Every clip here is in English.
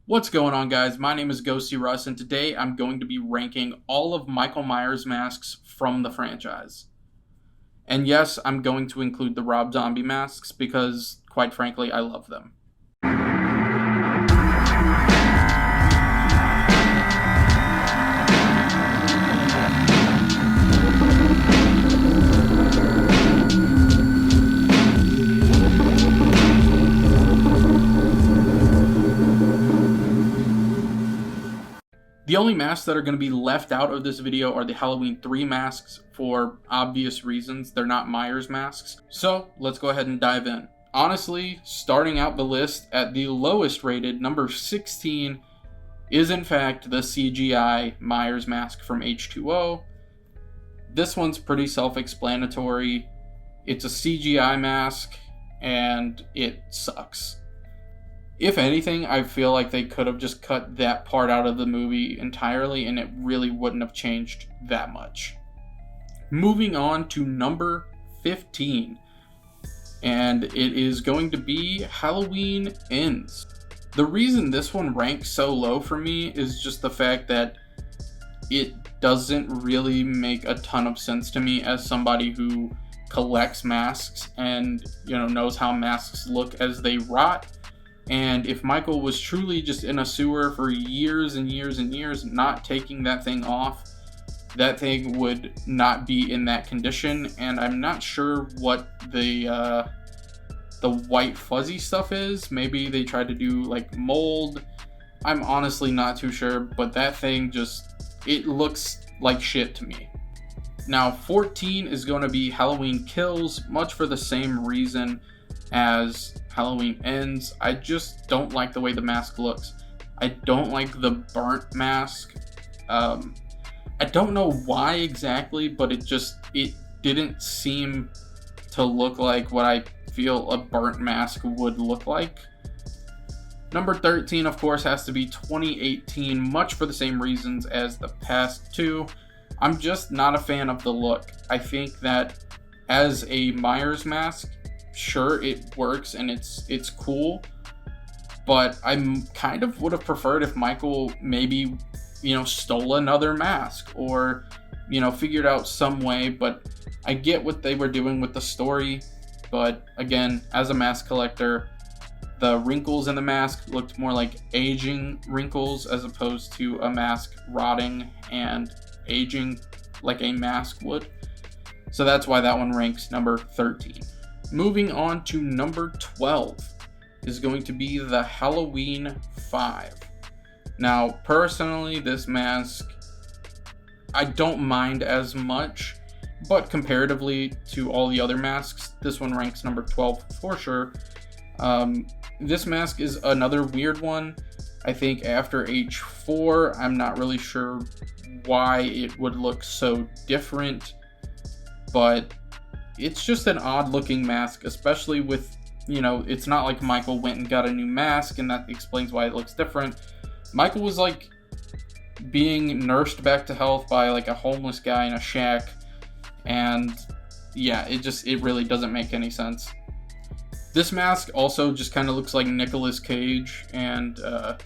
What's going on, guys? My name is GhostyRuss, and today I'm going to be ranking all of Michael Myers masks from the franchise. And yes, I'm going to include the Rob Zombie masks because, quite frankly, I love them. The only masks that are going to be left out of this video are the Halloween 3 masks for obvious reasons. They're not Myers masks. So let's go ahead and dive in. Honestly, starting out the list at the lowest rated, number 16, is in fact the CGI Myers mask from H2O. This one's pretty self-explanatory. It's a CGI mask and it sucks. If anything, I feel like they could have just cut that part out of the movie entirely and it really wouldn't have changed that much. Moving on to number 15. And it is going to be Halloween Ends. The reason this one ranks so low for me is just the fact that it doesn't really make a ton of sense to me as somebody who collects masks and, knows how masks look as they rot. And if Michael was truly just in a sewer for years and years and years, not taking that thing off, that thing would not be in that condition. And I'm not sure what the white fuzzy stuff is. Maybe they tried to do like mold. I'm honestly not too sure, but that thing it looks like shit to me. Now, 14 is going to be Halloween Kills, much for the same reason as Halloween Ends. I just don't like the way the mask looks. I don't like the burnt mask. I don't know why exactly, but it didn't seem to look like what I feel a burnt mask would look like. Number 13, of course, has to be 2018, much for the same reasons as the past two. I'm just not a fan of the look. I think that as a Myers mask, sure, it works and it's cool, but I kind of would have preferred if Michael maybe, stole another mask or, figured out some way. But I get what they were doing with the story, but again, as a mask collector, the wrinkles in the mask looked more like aging wrinkles as opposed to a mask rotting and aging like a mask would. So that's why that one ranks number 13. Moving on to number 12 is going to be the Halloween 5. Now, personally, this mask, I don't mind as much, but comparatively to all the other masks, this one ranks number 12 for sure. This mask is another weird one. I think after H4, I'm not really sure why it would look so different, but it's just an odd looking mask, especially with, it's not like Michael went and got a new mask and that explains why it looks different. Michael was like being nursed back to health by like a homeless guy in a shack, and yeah, it really doesn't make any sense. This mask also just kind of looks like Nicolas Cage, and I'm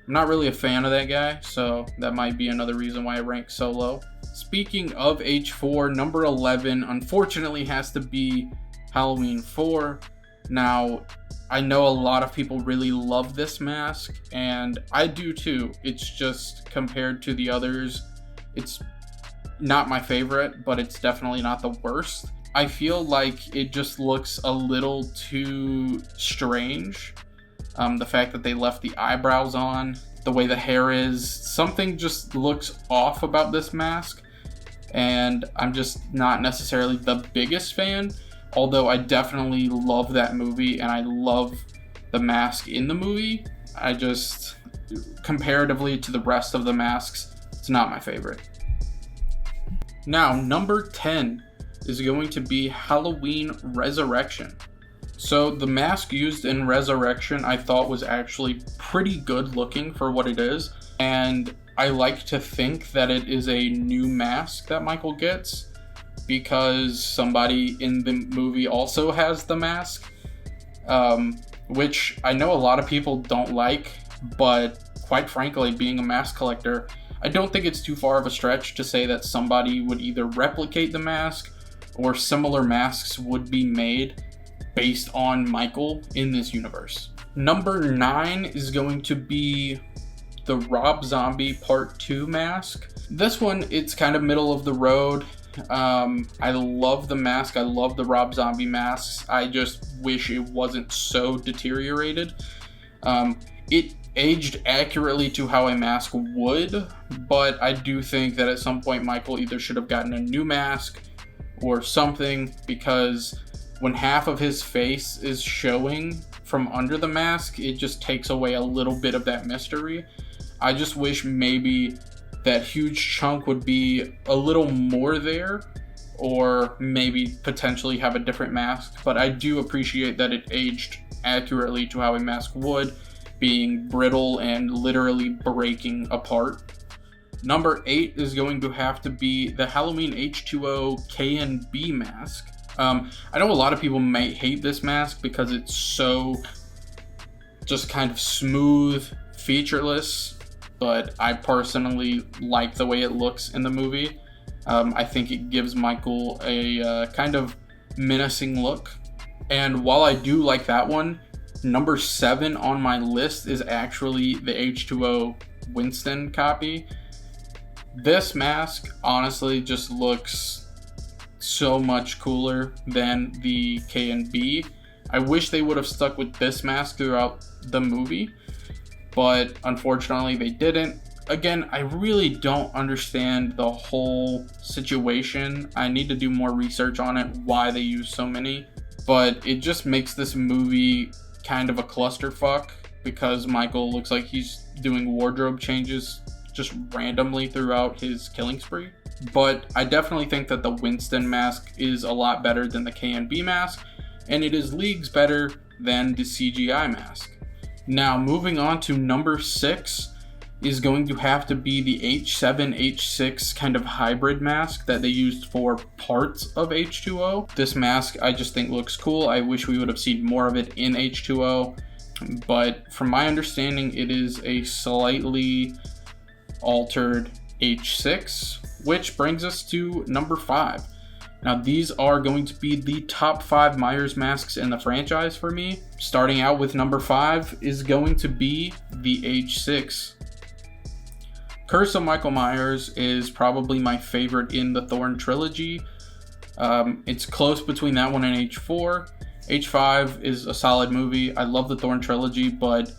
not really a fan of that guy, so that might be another reason why it ranks so low. Speaking of H4, number 11 unfortunately has to be Halloween 4. Now, I know a lot of people really love this mask, and I do too. It's just, compared to the others, it's not my favorite, but it's definitely not the worst. I feel like it just looks a little too strange. The fact that they left the eyebrows on, the way the hair is, something just looks off about this mask, and I'm just not necessarily the biggest fan, although I definitely love that movie and I love the mask in the movie. I just, comparatively to the rest of the masks, it's not my favorite. Now, number 10 is going to be Halloween Resurrection. So the mask used in Resurrection I thought was actually pretty good looking for what it is, and I like to think that it is a new mask that Michael gets because somebody in the movie also has the mask, which I know a lot of people don't like, but quite frankly, being a mask collector, I don't think it's too far of a stretch to say that somebody would either replicate the mask or similar masks would be made based on Michael in this universe. Number 9 is going to be the Rob Zombie Part 2 mask. This one, it's kind of middle of the road. I love the mask. I love the Rob Zombie masks. I just wish it wasn't so deteriorated. It aged accurately to how a mask would, but I do think that at some point Michael either should have gotten a new mask or something, because when half of his face is showing from under the mask, it just takes away a little bit of that mystery. I just wish maybe that huge chunk would be a little more there, or maybe potentially have a different mask, but I do appreciate that it aged accurately to how a mask would, being brittle and literally breaking apart. Number 8 is going to have to be the Halloween H2O K&B mask. I know a lot of people may hate this mask because it's so just kind of smooth, featureless, but I personally like the way it looks in the movie. I think it gives Michael a kind of menacing look. And while I do like that one, number 7 on my list is actually the H2O Winston copy. This mask honestly just looks so much cooler than the K&B. I wish they would have stuck with this mask throughout the movie, but unfortunately they didn't. Again, I really don't understand the whole situation. I need to do more research on it, why they use so many, but it just makes this movie kind of a clusterfuck because Michael looks like he's doing wardrobe changes just randomly throughout his killing spree. But I definitely think that the Winston mask is a lot better than the K&B mask, and it is leagues better than the CGI mask. Now, moving on to number 6 is going to have to be the H7, H6 kind of hybrid mask that they used for parts of H2O. This mask I just think looks cool. I wish we would have seen more of it in H2O, but from my understanding, it is a slightly altered H6, which brings us to number 5. Now, these are going to be the top 5 Myers masks in the franchise for me. Starting out with number 5 is going to be the H6. Curse of Michael Myers is probably my favorite in the Thorn trilogy. It's close between that one and H4. H5 is a solid movie. I love the Thorn trilogy, but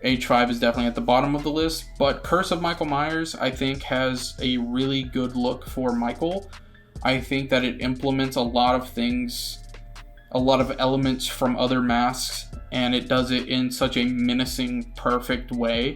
H5 is definitely at the bottom of the list. But Curse of Michael Myers, I think, has a really good look for Michael. I think that it implements a lot of things, a lot of elements from other masks, and it does it in such a menacing, perfect way.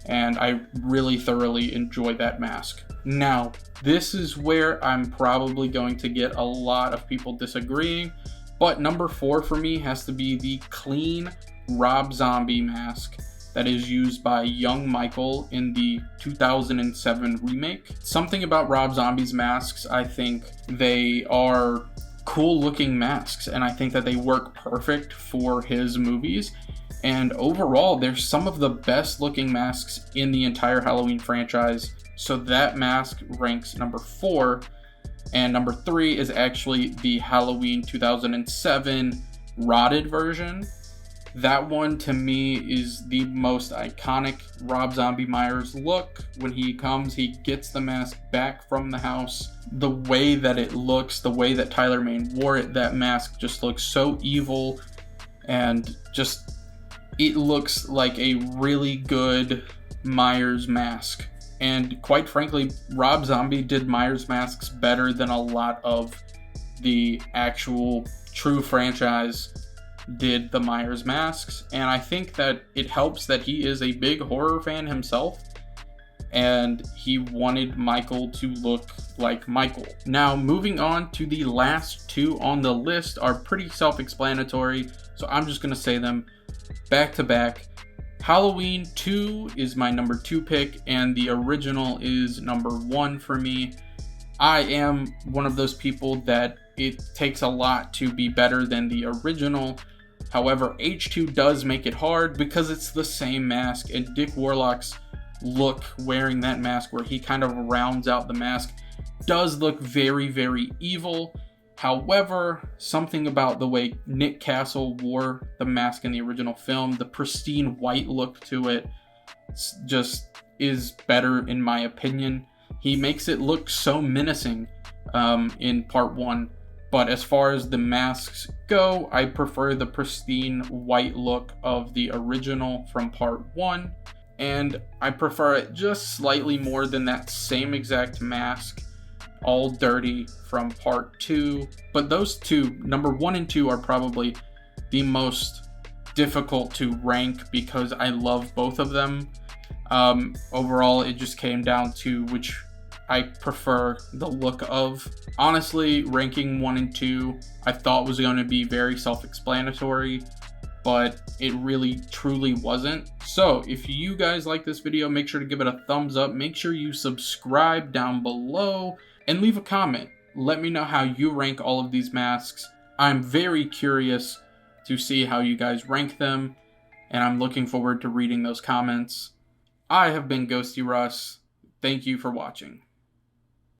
And I really thoroughly enjoy that mask. Now, this is where I'm probably going to get a lot of people disagreeing, but number 4 for me has to be the clean Rob Zombie mask that is used by young Michael in the 2007 remake. Something about Rob Zombie's masks, I think they are cool looking masks, and I think that they work perfect for his movies. And overall, they're some of the best looking masks in the entire Halloween franchise. So that mask ranks number 4. And number 3 is actually the Halloween 2007 rotted version. That one to me is the most iconic Rob Zombie Myers look. When he comes, he gets the mask back from the house. The way that it looks, the way that Tyler Mane wore it, that mask just looks so evil, and just it looks like a really good Myers mask. And quite frankly, Rob Zombie did Myers masks better than a lot of the actual true franchise did the Myers masks. And I think that it helps that he is a big horror fan himself, and he wanted Michael to look like Michael. Now, moving on to the last 2 on the list are pretty self-explanatory, so I'm just going to say them back to back. Halloween 2 is my number 2 pick, and the original is number 1 for me. I am one of those people that it takes a lot to be better than the original. However, H2 does make it hard because it's the same mask, and Dick Warlock's look wearing that mask, where he kind of rounds out the mask, does look very, very evil. However, something about the way Nick Castle wore the mask in the original film, the pristine white look to it, just is better in my opinion. He makes it look so menacing in part 1. But as far as the masks go, I prefer the pristine white look of the original from part 1. And I prefer it just slightly more than that same exact mask, all dirty, from part 2. But those two, number 1 and 2, are probably the most difficult to rank because I love both of them. Overall, it just came down to which I prefer the look of. Honestly, ranking 1 and 2 I thought was going to be very self-explanatory, but it really truly wasn't. So if you guys like this video, make sure to give it a thumbs up. Make sure you subscribe down below and leave a comment. Let me know how you rank all of these masks. I'm very curious to see how you guys rank them, and I'm looking forward to reading those comments. I have been GhostyRuss. Thank you for watching.